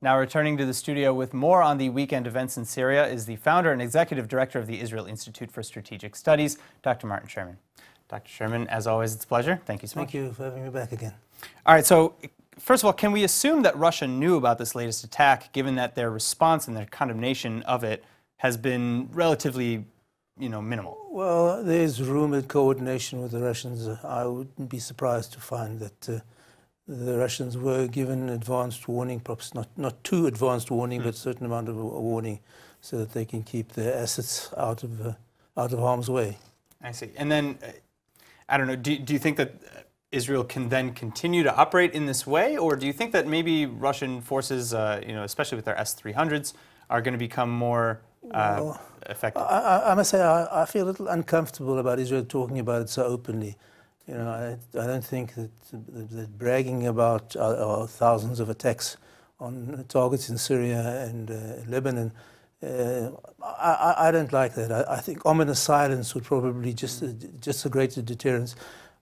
Now returning to the studio with more on the weekend events in Syria is the founder and executive director of the Israel Institute for Strategic Studies, Dr. Martin Sherman. Dr. Sherman, as always, it's a pleasure. Thank you so much. Thank you for having me back again. All right, so first of all, can we assume that Russia knew about this latest attack, given that their response and their condemnation of it has been relatively, minimal? Well, there's rumored coordination with the Russians. I wouldn't be surprised to find that the Russians were given advanced warning, perhaps not too advanced warning, but a certain amount of warning, so that they can keep their assets out of harm's way. I see. And then, I don't know, do you think that Israel can then continue to operate in this way, or do you think that maybe Russian forces, especially with their S-300s, are going to become more effective? I must say I feel a little uncomfortable about Israel talking about it so openly. I don't think that bragging about thousands of attacks on targets in Syria and Lebanon, I don't like that. I think ominous silence would probably just a greater deterrence.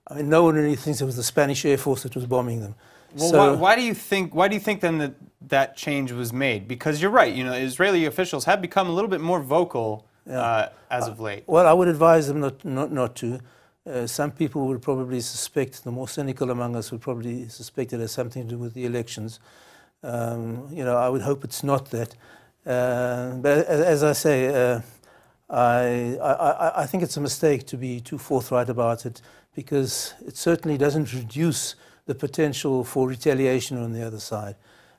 I mean, no one really thinks it was the Spanish Air Force that was bombing them. Well, so, why do you think then that change was made? Because you're right, Israeli officials have become a little bit more vocal as of late. Well, I would advise them not to. Some people would probably suspect, the more cynical among us would probably suspect it has something to do with the elections. I would hope it's not that. But as I say, I think it's a mistake to be too forthright about it, because it certainly doesn't reduce the potential for retaliation on the other side.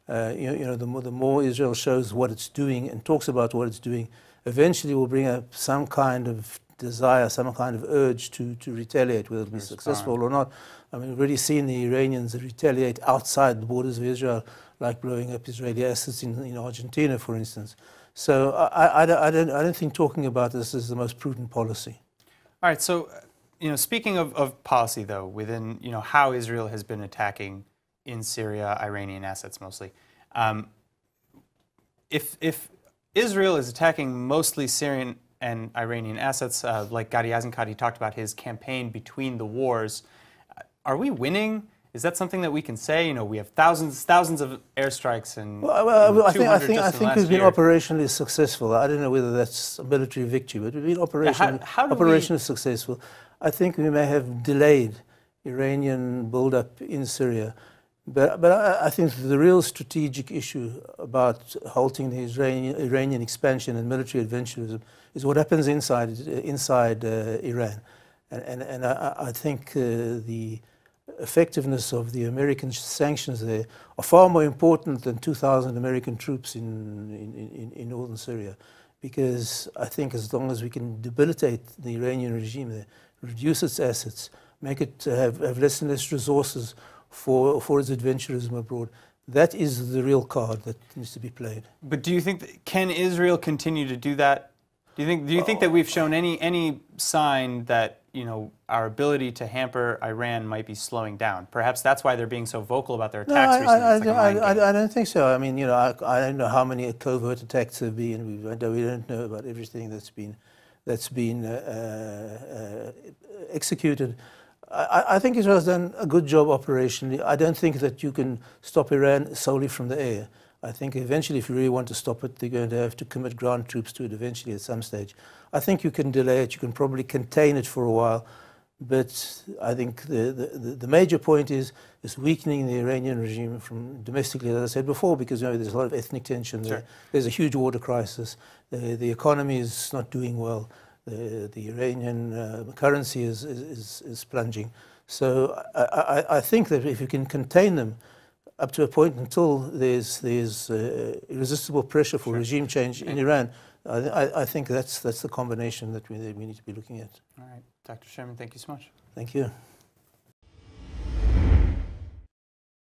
The more Israel shows what it's doing and talks about what it's doing, eventually will bring up some kind of desire, some kind of urge to retaliate, whether it be successful or not. I mean, we've already seen the Iranians retaliate outside the borders of Israel, like blowing up Israeli assets in Argentina, for instance. So I don't think talking about this is the most prudent policy. All right. So, speaking of policy, though, within how Israel has been attacking in Syria, Iranian assets mostly, if Israel is attacking mostly Syrian and Iranian assets, like Gadi Eisenkot, he talked about his campaign between the wars. Are we winning? Is that something that we can say? We have thousands of airstrikes and I think we've been operationally successful. I don't know whether that's a military victory, but we've been operationally successful. I think we may have delayed Iranian build-up in Syria, but I think the real strategic issue about halting the Iranian expansion and military adventurism is what happens inside Iran, and I think the effectiveness of the American sanctions there are far more important than 2,000 American troops in northern Syria, because I think as long as we can debilitate the Iranian regime there, reduce its assets, make it have less and less resources for its adventurism abroad, that is the real card that needs to be played. But do you think can Israel continue to do that? Do you think that we've shown any sign that our ability to hamper Iran might be slowing down? Perhaps that's why they're being so vocal about their attacks recently. I don't think so. I mean, I don't know how many covert attacks have been. We don't know about everything that's been executed. I think Israel has done a good job operationally. I don't think that you can stop Iran solely from the air. I think eventually, if you really want to stop it, they're going to have to commit ground troops to it eventually at some stage. I think you can delay it, you can probably contain it for a while, but I think the major point is weakening the Iranian regime from domestically, as I said before, because there's a lot of ethnic tension there. Sure. There's a huge water crisis. The economy is not doing well. The Iranian currency is plunging. So I think that if you can contain them up to a point until there's irresistible pressure for regime change in Iran, I think that's the combination that we need to be looking at. All right. Dr. Sherman, thank you so much. Thank you.